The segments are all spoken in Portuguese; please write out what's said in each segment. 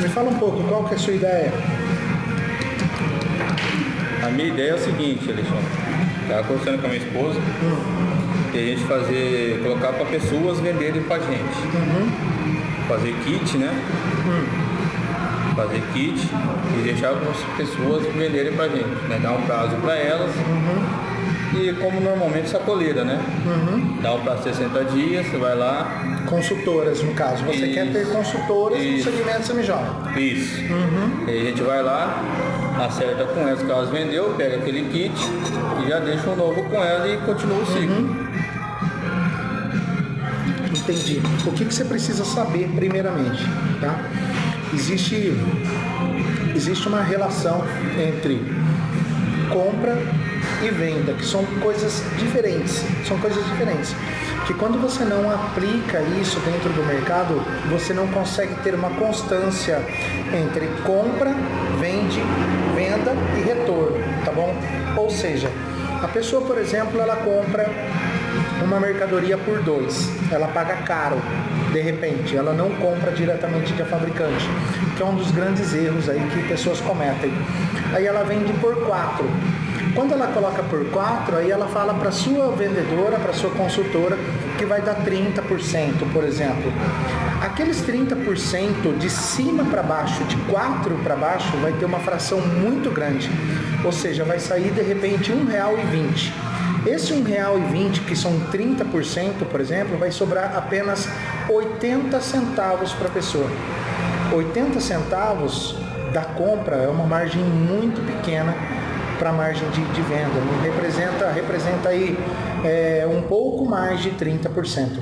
Me fala um pouco, qual que é a sua ideia? A minha ideia é o seguinte, Alexandre. Estava conversando com a minha esposa que a gente colocar para pessoas venderem para a gente. Fazer kit, né? Fazer kit e deixar as pessoas venderem para a gente, né? Dar um prazo para elas. E como normalmente sacoleira, né? Dá um prazo de 60 dias, você vai lá. Consultoras, no caso. Você quer ter consultoras no segmento semijóia. Isso. E aí a gente vai lá, acerta com elas que elas vendeu, pega aquele kit e já deixa um novo com ela e continua o ciclo. Entendi. O que você precisa saber primeiramente, tá? Existe uma relação entre compra e venda, que são coisas diferentes. Que quando você não aplica isso dentro do mercado, você não consegue ter uma constância entre compra, venda e retorno, tá bom? Ou seja, a pessoa, por exemplo, ela compra uma mercadoria por 2, ela paga caro, de repente, ela não compra diretamente da fabricante, que é um dos grandes erros aí que pessoas cometem. Aí ela vende por 4. Quando ela coloca por 4, aí ela fala para sua vendedora, para sua consultora, que vai dar 30%, por exemplo. Aqueles 30% de cima para baixo, de 4 para baixo, vai ter uma fração muito grande. Ou seja, vai sair de repente R$1,20. Esse R$1,20, que são 30%, por exemplo, vai sobrar apenas 80 centavos para a pessoa. 80 centavos da compra é uma margem muito pequena para a margem de venda, representa aí um pouco mais de 30%,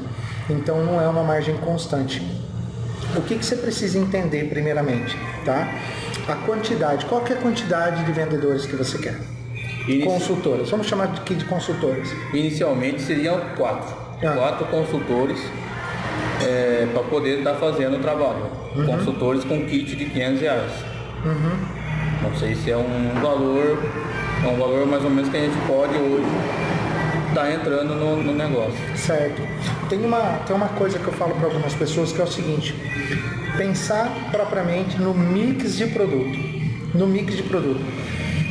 então não é uma margem constante. O que você precisa entender primeiramente, tá? A quantidade, qual que é a quantidade de vendedores que você quer? Consultoras, vamos chamar aqui de consultoras. Inicialmente seriam 4 consultores para poder estar fazendo o trabalho, consultores com kit de R$500. Não sei se é um valor mais ou menos que a gente pode hoje estar entrando no negócio. Certo. Tem uma coisa que eu falo para algumas pessoas que é o seguinte: pensar propriamente no mix de produto.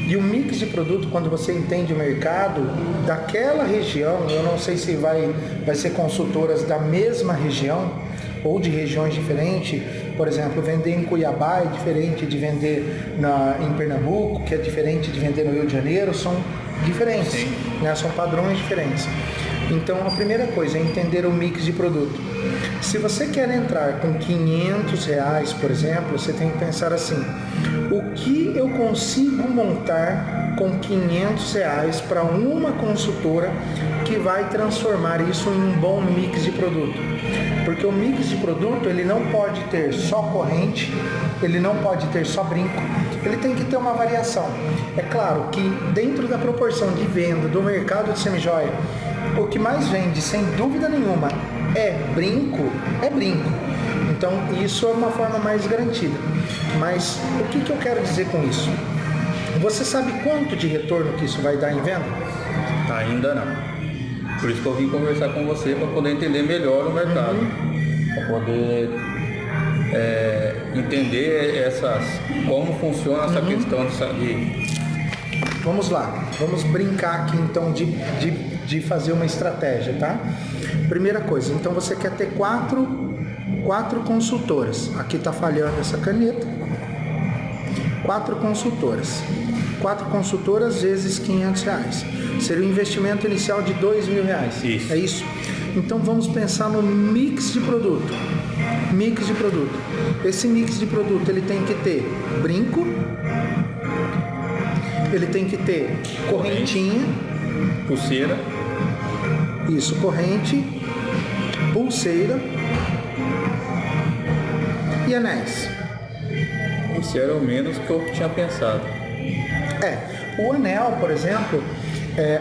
E o mix de produto, quando você entende o mercado daquela região, eu não sei se vai ser consultoras da mesma região ou de regiões diferentes. Por exemplo, vender em Cuiabá é diferente de vender em Pernambuco, que é diferente de vender no Rio de Janeiro, são diferentes, né? São padrões diferentes. Então, a primeira coisa é entender o mix de produto. Se você quer entrar com R$500, por exemplo, você tem que pensar assim: o que eu consigo montar com R$500 para uma consultora que vai transformar isso em um bom mix de produto? Porque o mix de produto, ele não pode ter só corrente, ele não pode ter só brinco, ele tem que ter uma variação. É claro que dentro da proporção de venda do mercado de semijoia, o que mais vende, sem dúvida nenhuma, é brinco. Então, isso é uma forma mais garantida. Mas o que eu quero dizer com isso? Você sabe quanto de retorno que isso vai dar em venda? Ainda não. Por isso que eu vim conversar com você, para poder entender melhor o mercado. Para poder entender como funciona essa questão de... Vamos lá, vamos brincar aqui então de fazer uma estratégia, tá? Primeira coisa, então você quer ter quatro consultoras. Aqui está falhando essa caneta. 4 consultoras. 4 consultoras vezes R$500. Seria um investimento inicial de R$2.000. Isso. É isso? Então vamos pensar no mix de produto. Esse mix de produto, ele tem que ter brinco, ele tem que ter correntinha, pulseira. Isso, corrente, pulseira e anéis. Esse era o menos que eu tinha pensado. O anel, por exemplo,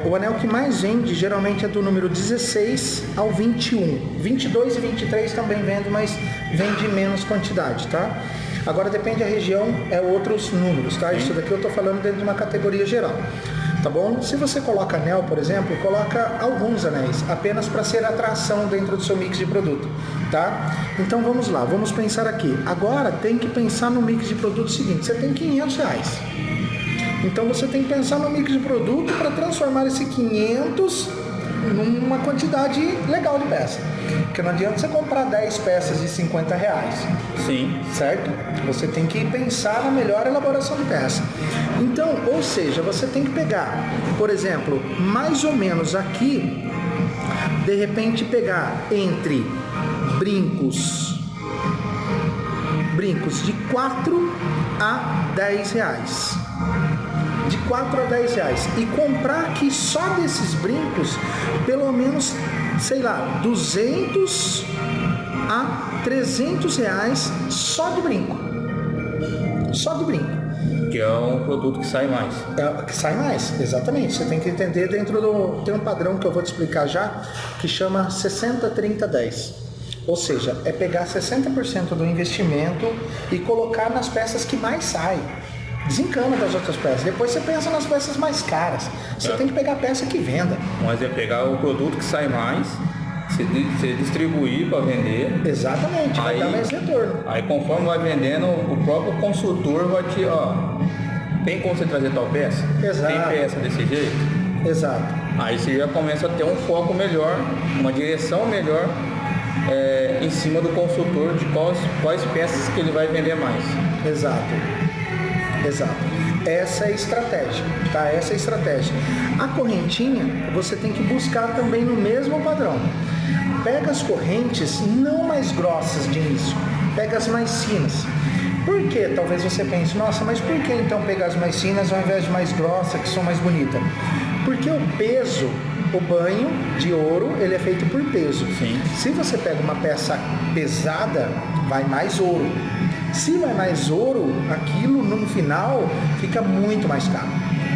o anel que mais vende geralmente é do número 16 ao 21. 22 e 23 também vende, mas vende menos quantidade, tá? Agora depende da região, outros números, tá? Isso daqui eu tô falando dentro de uma categoria geral, tá bom? Se você coloca anel, por exemplo, coloca alguns anéis, apenas para ser atração dentro do seu mix de produto. tá? Então vamos lá, vamos pensar aqui. Agora tem que pensar no mix de produto seguinte, você tem R$500. Então você tem que pensar no mix de produto para transformar esse 500 numa quantidade legal de peça. Porque não adianta você comprar 10 peças de R$50. Sim. Certo? Você tem que pensar na melhor elaboração de peça. Então, ou seja, você tem que pegar, por exemplo, mais ou menos aqui, de repente pegar entre brincos de 4 a R$10. De 4 a R$10 e comprar aqui só desses brincos pelo menos, sei lá, 200 a R$300 só de brinco. Só de brinco. Que é um produto que sai mais. É, que sai mais, exatamente. Você tem que entender dentro do... Tem um padrão que eu vou te explicar já, que chama 60-30-10. Ou seja, é pegar 60% do investimento e colocar nas peças que mais saem. Desencana das outras peças. Depois você pensa nas peças mais caras. Você tem que pegar a peça que venda. Mas é pegar o produto que sai mais, você distribuir para vender. Exatamente, vai dar mais retorno. Aí conforme vai vendendo, o próprio consultor vai te, tem como você trazer tal peça? Exato. Tem peça desse jeito? Exato. Aí você já começa a ter um foco melhor, uma direção melhor em cima do consultor de quais peças que ele vai vender mais. Exato. Essa é a estratégia, tá? Essa é a estratégia. A correntinha, você tem que buscar também no mesmo padrão. Pega as correntes não mais grossas de início, pega as mais finas. Por quê? Talvez você pense, nossa, mas por que então pegar as mais finas ao invés de mais grossas, que são mais bonitas? Porque o peso, o banho de ouro, ele é feito por peso. Sim. Se você pega uma peça pesada, vai mais ouro. Se vai mais ouro, aquilo no final fica muito mais caro.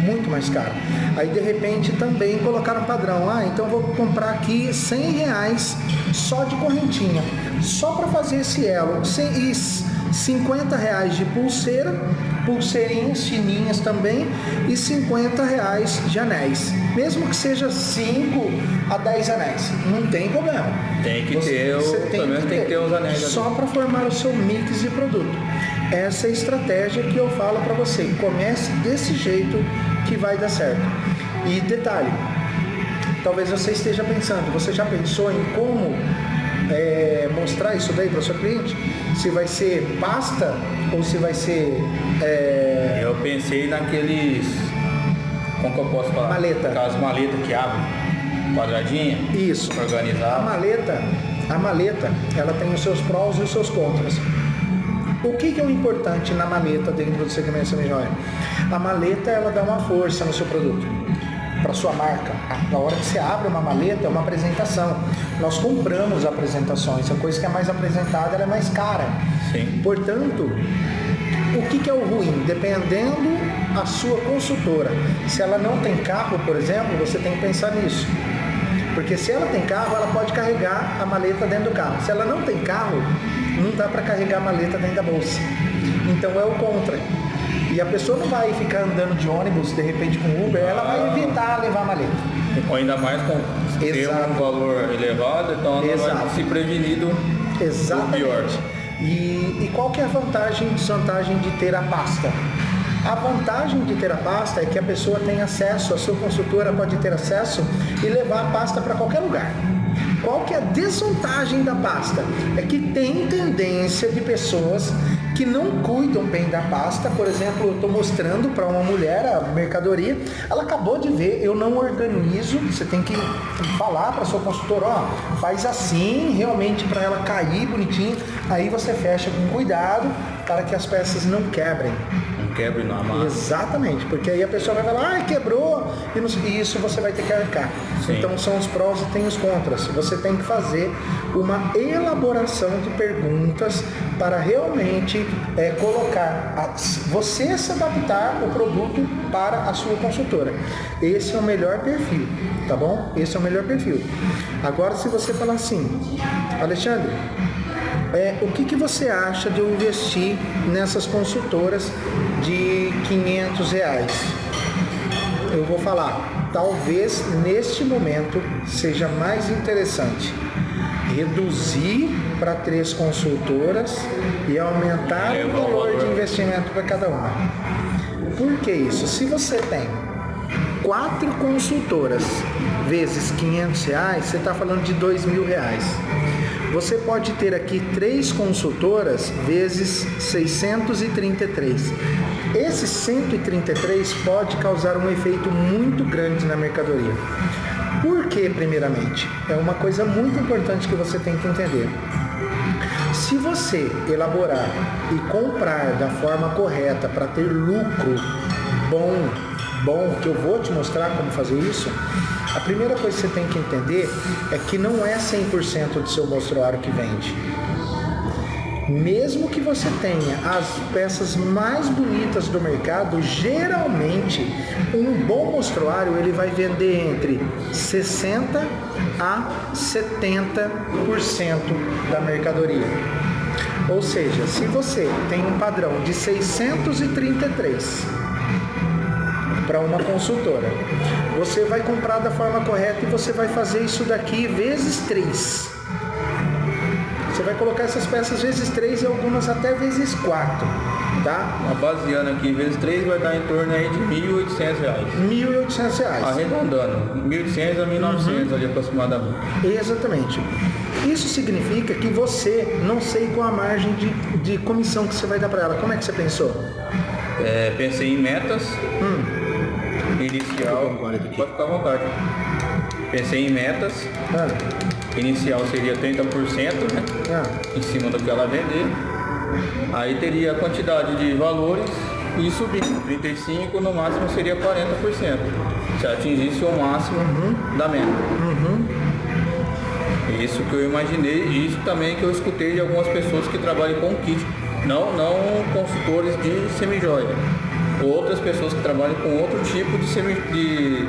Muito mais caro. Aí de repente também colocaram padrão. Então eu vou comprar aqui R$100 só de correntinha. Só para fazer esse elo. E R$50 de pulseira, pulseirinhas fininhas também, e R$50 de anéis. Mesmo que seja 5 a 10 anéis, não tem problema. Tem que ter os anéis. Só para formar o seu mix de produto. Essa é a estratégia que eu falo para você. Comece desse jeito que vai dar certo. E detalhe, talvez você esteja pensando, você já pensou em como mostrar isso daí para o seu cliente? Se vai ser pasta ou se vai ser... Eu pensei naqueles... Como que eu posso falar? Maleta. Aquelas maletas que abrem quadradinha. Isso. Organizar. A maleta, ela tem os seus prós e os seus contras. O que é o importante na maleta dentro do segmento semi-joia? A maleta, ela dá uma força no seu produto, para sua marca. Na hora que você abre uma maleta, é uma apresentação. Nós compramos apresentações. A coisa que é mais apresentada, ela é mais cara. Sim. Portanto, o que é o ruim? Dependendo a sua consultora. Se ela não tem carro, por exemplo, você tem que pensar nisso. Porque se ela tem carro, ela pode carregar a maleta dentro do carro. Se ela não tem carro, não dá para carregar a maleta dentro da bolsa. Então é o contra. E a pessoa não vai ficar andando de ônibus, de repente com Uber, ela vai evitar levar a maleta. Ou ainda mais com ter um valor elevado, então ela vai se prevenir do pior. E qual que é a vantagem e desvantagem de ter a pasta? A vantagem de ter a pasta é que a pessoa tem acesso, a sua consultora pode ter acesso e levar a pasta para qualquer lugar. Qual que é a desvantagem da pasta? É que tem tendência de pessoas que não cuidam bem da pasta. Por exemplo, eu estou mostrando para uma mulher a mercadoria, ela acabou de ver, eu não organizo, você tem que falar para sua consultora, faz assim, realmente para ela cair bonitinho, aí você fecha com cuidado para que as peças não quebrem. Quebre na massa. Exatamente, porque aí a pessoa vai falar, quebrou, e isso você vai ter que arcar. Sim. Então são os prós e tem os contras. Você tem que fazer uma elaboração de perguntas para realmente colocar, você se adaptar o produto para a sua consultora. Esse é o melhor perfil, tá bom? Esse é o melhor perfil. Agora, se você falar assim, Alexandre, o que você acha de eu investir nessas consultoras de R$500? Eu vou falar, talvez neste momento seja mais interessante reduzir para 3 consultoras e aumentar o valor de investimento para cada uma. Por que isso? Se você tem 4 consultoras vezes R$500, você está falando de R$2.000. Você pode ter aqui 3 consultoras vezes 633. Esse 133 pode causar um efeito muito grande na mercadoria. Por que, primeiramente? É uma coisa muito importante que você tem que entender. Se você elaborar e comprar da forma correta para ter lucro bom, que eu vou te mostrar como fazer isso, a primeira coisa que você tem que entender é que não é 100% do seu mostruário que vende. Mesmo que você tenha as peças mais bonitas do mercado, geralmente um bom mostruário ele vai vender entre 60% a 70% da mercadoria. Ou seja, se você tem um padrão de 633 para uma consultora, você vai comprar da forma correta e você vai fazer isso daqui vezes 3. Você vai colocar essas peças vezes 3 e algumas até vezes 4, tá? Baseando aqui, vezes 3 vai dar em torno aí de R$1.800. R$1.800. Arredondando, 1.800 a 1.900 ali aproximadamente. Exatamente. Isso significa que você, não sei qual a margem de comissão que você vai dar para ela. Como é que você pensou? Pensei em metas. Inicial. Pode ficar à vontade. Pensei em metas. Inicial seria 30%, né? Em cima do que ela vender. Aí teria a quantidade de valores e subindo. 35%, no máximo seria 40%. Se atingisse o máximo da meta. Isso que eu imaginei e isso também que eu escutei de algumas pessoas que trabalham com kit. Não consultores de semijoia. Outras pessoas que trabalham com outro tipo de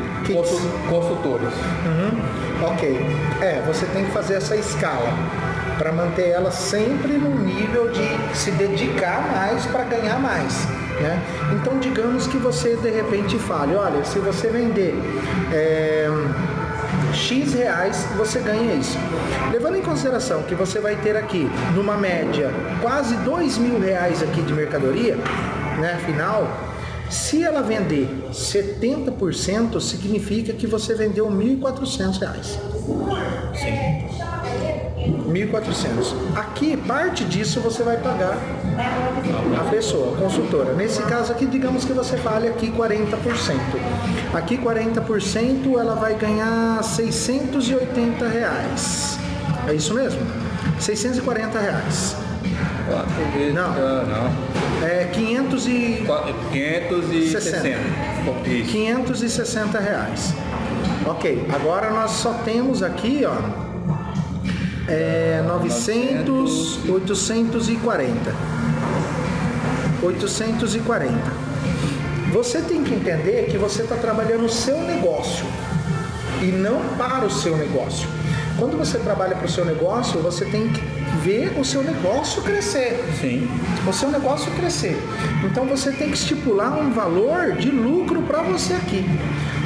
consultores. Ok. Você tem que fazer essa escala para manter ela sempre no nível de se dedicar mais para ganhar mais, né? Então, digamos que você de repente fale, olha, se você vender X reais, você ganha isso. Levando em consideração que você vai ter aqui, numa média, quase R$2.000 aqui de mercadoria, né, final. Se ela vender 70%, significa que você vendeu R$1.400. Sim. 1.400. Aqui, parte disso você vai pagar a pessoa, a consultora. Nesse caso aqui, digamos que você fale aqui 40%. Aqui 40% ela vai ganhar R$680. É isso mesmo? R$640. 4 vezes. Não. 560. 560 reais. Ok, agora nós só temos aqui, ó, 840. Você tem que entender que você está trabalhando o seu negócio e não para o seu negócio. Quando você trabalha para o seu negócio, você tem que ver o seu negócio crescer. Sim. O seu negócio crescer. Então você tem que estipular um valor de lucro para você aqui.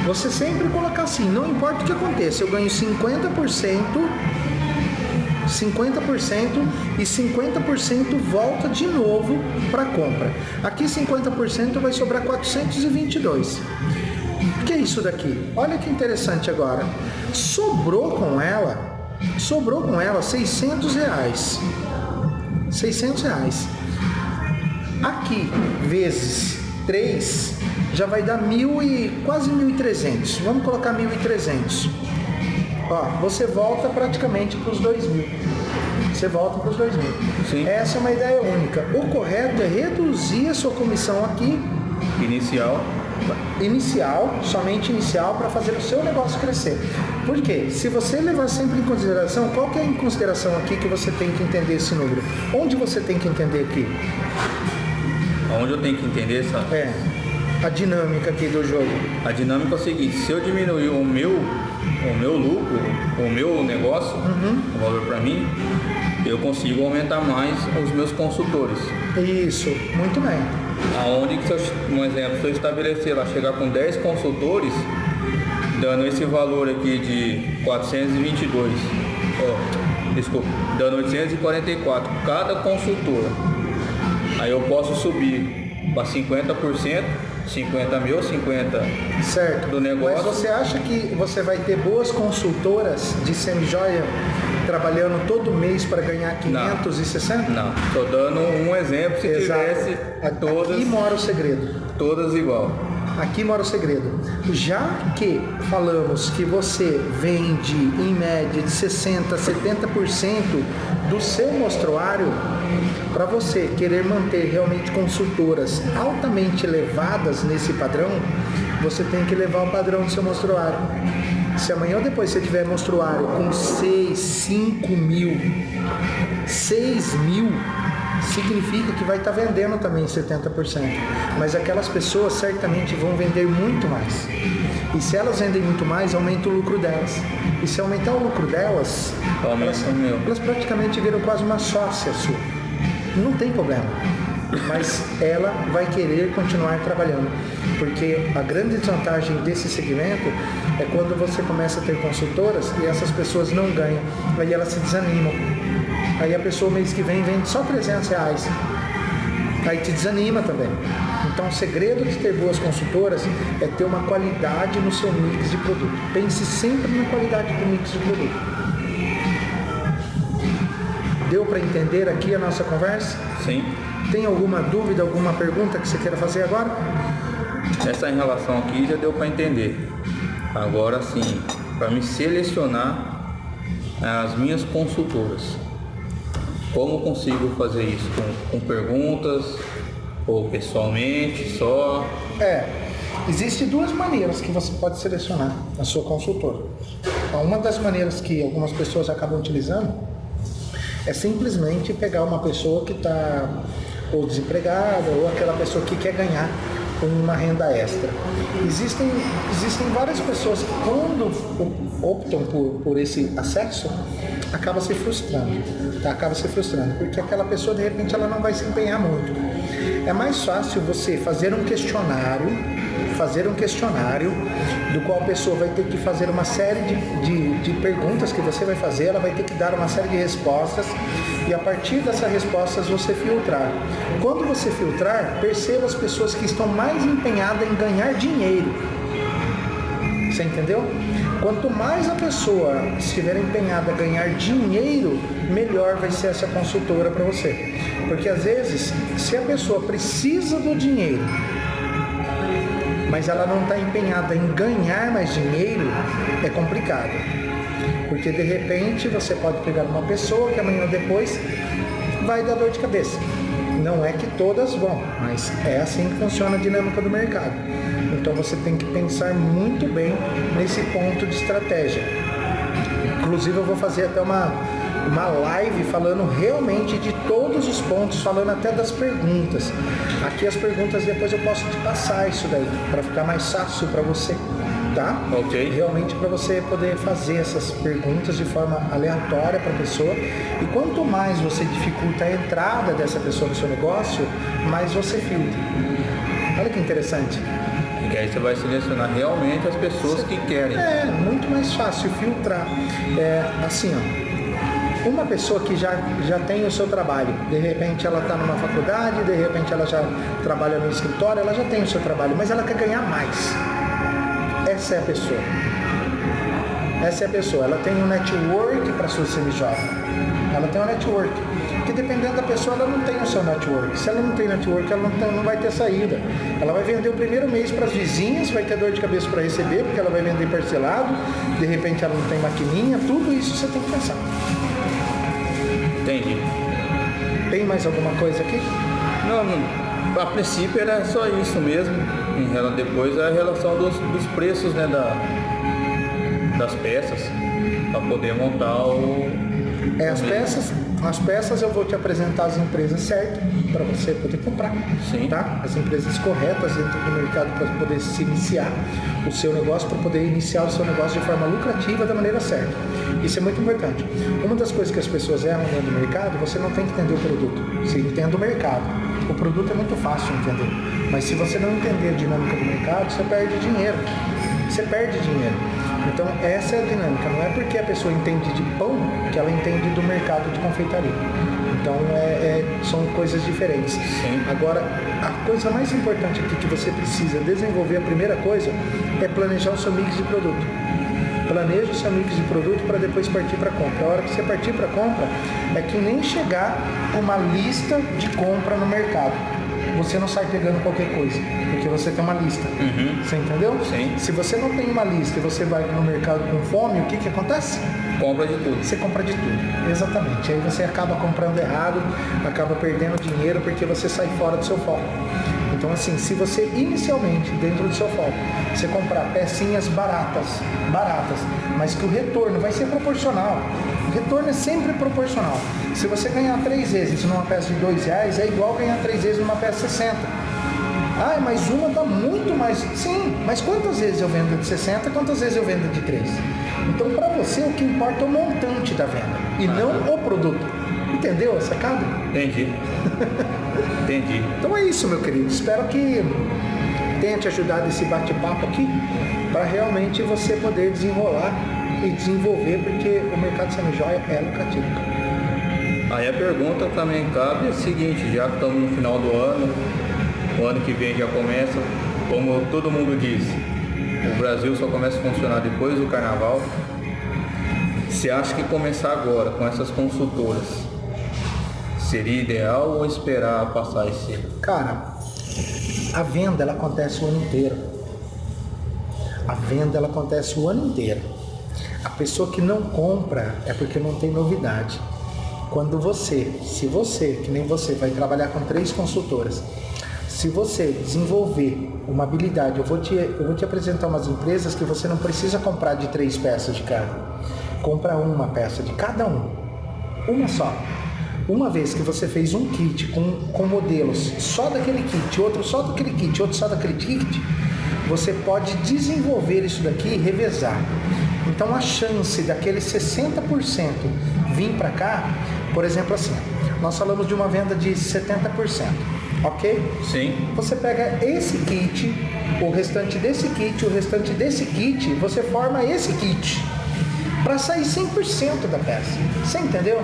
Você sempre colocar assim, não importa o que aconteça, eu ganho 50% e 50% volta de novo para compra. Aqui 50% vai sobrar 422. O que é isso daqui? Olha que interessante agora. Sobrou com ela R$600. R$600. Aqui, vezes 3, já vai dar quase 1.300. Vamos colocar 1.300. Ó, você volta praticamente para os 2.000. Você volta para os 2.000. Sim. Essa é uma ideia única. O correto é reduzir a sua comissão aqui. Inicial, somente inicial, para fazer o seu negócio crescer. Por quê? Se você levar sempre em consideração, qual que é a consideração aqui que você tem que entender esse número? Onde você tem que entender aqui? Onde eu tenho que entender essa? A dinâmica aqui do jogo. A dinâmica é o seguinte, se eu diminuir o meu lucro, o meu negócio, o valor para mim, eu consigo aumentar mais os meus consultores. Isso, muito bem. Aonde que, um exemplo, se eu estabelecer lá, chegar com 10 consultores, dando esse valor aqui de 422, Desculpa, dando 844 cada consultora. Aí eu posso subir para 50%, 50 mil, 50 certo. do negócio. Mas você acha que você vai ter boas consultoras de semijoia trabalhando todo mês para ganhar 560? Não, estou dando um exemplo, se tivesse todas... Aqui mora o segredo. Todas igual. Aqui mora o segredo. Já que falamos que você vende em média de 60% a 70% do seu mostruário, para você querer manter realmente consultoras altamente elevadas nesse padrão, você tem que levar o padrão do seu mostruário. Se amanhã ou depois você tiver mostruário com 6, 5 mil, 6 mil, significa que vai estar vendendo também 70%. Mas aquelas pessoas certamente vão vender muito mais. E se elas vendem muito mais, aumenta o lucro delas. E se aumentar o lucro delas, elas praticamente viram quase uma sócia sua. Não tem problema. Mas ela vai querer continuar trabalhando. Porque a grande desvantagem desse segmento é quando você começa a ter consultoras e essas pessoas não ganham. Aí elas se desanimam. Aí a pessoa mês que vem vende só R$300. Aí te desanima também. Então o segredo de ter boas consultoras é ter uma qualidade no seu mix de produto. Pense sempre na qualidade do mix de produto. Deu para entender aqui a nossa conversa? Sim. Tem alguma dúvida, alguma pergunta que você queira fazer agora? Essa em relação aqui já deu para entender. Agora sim, para me selecionar as minhas consultoras. Como consigo fazer isso? Com perguntas ou pessoalmente só? Existem duas maneiras que você pode selecionar a sua consultora. Uma das maneiras que algumas pessoas acabam utilizando é simplesmente pegar uma pessoa que está ou desempregada ou aquela pessoa que quer ganhar uma renda extra. Existem várias pessoas que quando optam por esse acesso, acaba se frustrando, porque aquela pessoa de repente ela não vai se empenhar muito. É mais fácil você fazer um questionário do qual a pessoa vai ter que fazer uma série de perguntas que você vai fazer, ela vai ter que dar uma série de respostas e a partir dessas respostas você filtrar. Quando você filtrar, perceba as pessoas que estão mais empenhadas em ganhar dinheiro. Você entendeu? Quanto mais a pessoa estiver empenhada a ganhar dinheiro, melhor vai ser essa consultora para você. Porque às vezes, se a pessoa precisa do dinheiro, mas ela não está empenhada em ganhar mais dinheiro, é complicado. Porque de repente você pode pegar uma pessoa que amanhã ou depois vai dar dor de cabeça. Não é que todas vão, mas é assim que funciona a dinâmica do mercado. Então você tem que pensar muito bem nesse ponto de estratégia. Inclusive eu vou fazer até uma live falando realmente de todos os pontos, falando até das perguntas. Aqui as perguntas depois eu posso te passar isso daí, para ficar mais fácil para você, tá? Ok. Realmente para você poder fazer essas perguntas de forma aleatória para a pessoa. E quanto mais você dificulta a entrada dessa pessoa no seu negócio, mais você filtra. Olha que interessante. E aí você vai selecionar realmente as pessoas que querem. É muito mais fácil filtrar. Assim, ó, uma pessoa que já tem o seu trabalho, de repente ela está numa faculdade, de repente ela já trabalha no escritório, ela já tem o seu trabalho, mas ela quer ganhar mais. Essa é a pessoa. Ela tem um network para sua semijoia. Ela tem um network. Porque dependendo da pessoa, ela não tem o seu network. Se ela não tem network, ela não vai ter saída. Ela vai vender o primeiro mês para as vizinhas, vai ter dor de cabeça para receber, porque ela vai vender parcelado, de repente ela não tem maquininha, tudo isso você tem que pensar. Entendi. Tem mais alguma coisa aqui? Não, a princípio era só isso mesmo. Depois a relação dos preços, né, das peças, para poder montar As peças eu vou te apresentar as empresas certas para você poder comprar. Sim. Tá? As empresas corretas dentro do mercado para poder se iniciar o seu negócio, para poder iniciar o seu negócio de forma lucrativa da maneira certa. Isso é muito importante. Uma das coisas que as pessoas erram dentro do mercado, você não tem que entender o produto, você entende o mercado. O produto é muito fácil de entender, mas se você não entender a dinâmica do mercado, você perde dinheiro. Então essa é a dinâmica, não é porque a pessoa entende de pão que ela entende do mercado de confeitaria. Então são coisas diferentes. Sim. Agora, a coisa mais importante aqui que você precisa desenvolver, a primeira coisa, é planejar o seu mix de produto. Planeja o seu mix de produto para depois partir para a compra. A hora que você partir para a compra, é que nem chegar uma lista de compra no mercado. Você não sai pegando qualquer coisa, porque você tem uma lista. Você entendeu? Sim. Se você não tem uma lista e você vai no mercado com fome, o que acontece? Compra de tudo. Você compra de tudo, exatamente. Aí você acaba comprando errado, acaba perdendo dinheiro porque você sai fora do seu foco. Então assim, se você inicialmente, dentro do seu foco, você comprar pecinhas baratas, mas que o retorno vai ser proporcional. O retorno é sempre proporcional. Se você ganhar 3 vezes numa peça de R$2, é igual ganhar 3 vezes numa peça de 60. Ah, mas uma dá muito mais. Sim, mas quantas vezes eu vendo de 60, quantas vezes eu vendo de 3? Então, para você, o que importa é o montante da venda e não o produto. Entendeu a sacada? Entendi. Entendi. Então é isso, meu querido. Espero que tenha te ajudado esse bate-papo aqui para realmente você poder desenrolar e desenvolver, porque o mercado semi-joia é lucrativo. Aí a pergunta também cabe é a seguinte, já que estamos no final do ano, o ano que vem já começa, como todo mundo diz, o Brasil só começa a funcionar depois do carnaval. Você acha que começar agora com essas consultoras seria ideal ou esperar passar esse ano? Cara, a venda ela acontece o ano inteiro. A venda ela acontece o ano inteiro. A pessoa que não compra é porque não tem novidade. Quando se você, que nem você, vai trabalhar com 3 consultoras, se você desenvolver uma habilidade, eu vou te apresentar umas empresas que você não precisa comprar de 3 peças de carne. Compra uma peça de cada um. Uma só. Uma vez que você fez um kit com modelos só daquele kit, outro só daquele kit, outro só daquele kit, você pode desenvolver isso daqui e revezar. Então a chance daquele 60% vir para cá, por exemplo assim, nós falamos de uma venda de 70%, ok? Sim. Você pega esse kit, o restante desse kit, o restante desse kit, você forma esse kit para sair 100% da peça. Você entendeu?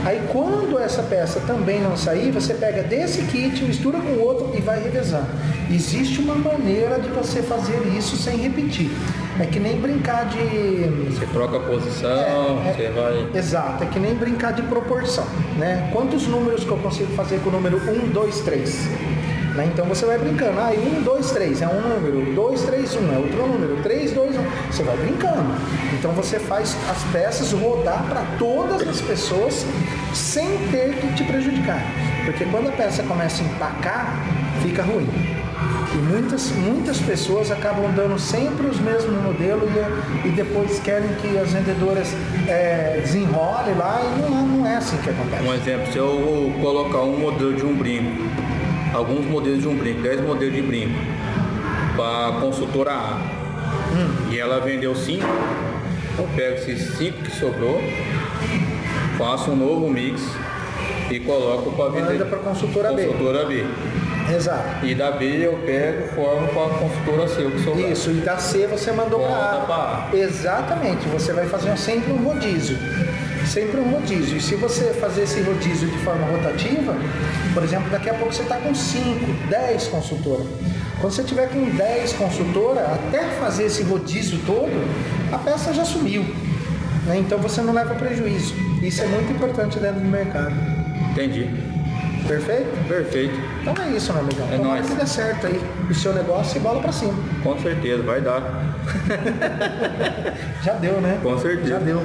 Aí quando essa peça também não sair, você pega desse kit, mistura com o outro e vai revezando. Existe uma maneira de você fazer isso sem repetir. É que nem brincar de... Você troca a posição, você vai... Exato, é que nem brincar de proporção, né? Quantos números que eu consigo fazer com o número 1, 2, 3? Né? Então você vai brincando, 1, 2, 3 é um número, 2, 3, 1 é outro número, 3, 2, 1, você vai brincando. Então você faz as peças rodar para todas as pessoas sem ter que te prejudicar. Porque quando a peça começa a empacar, fica ruim. E muitas pessoas acabam dando sempre os mesmos modelos e depois querem que as vendedoras desenrolem lá e não é assim que acontece. Um exemplo, se eu colocar um modelo de um brinco, alguns modelos de um brinco, 10 modelos de brinco, para a consultora A, e ela vendeu 5, eu pego esses 5 que sobrou, faço um novo mix e coloco para vender. Manda para a consultora B. Exato. E da B eu pego e formo para a consultora C, o que sobrar. Isso, e da C você mandou para A. Exatamente, você vai fazer sempre um rodízio. Sempre um rodízio. E se você fazer esse rodízio de forma rotativa, por exemplo, daqui a pouco você está com 5, 10 consultoras. Quando você tiver com 10 consultoras, até fazer esse rodízio todo, a peça já sumiu. Né? Então você não leva prejuízo. Isso é muito importante dentro do mercado. Entendi. Perfeito? Perfeito. Então é isso, meu amigão. É Tomara nóis. que dê certo aí o seu negócio e bola pra cima. Com certeza, vai dar. Já deu, né? Com certeza. Já deu.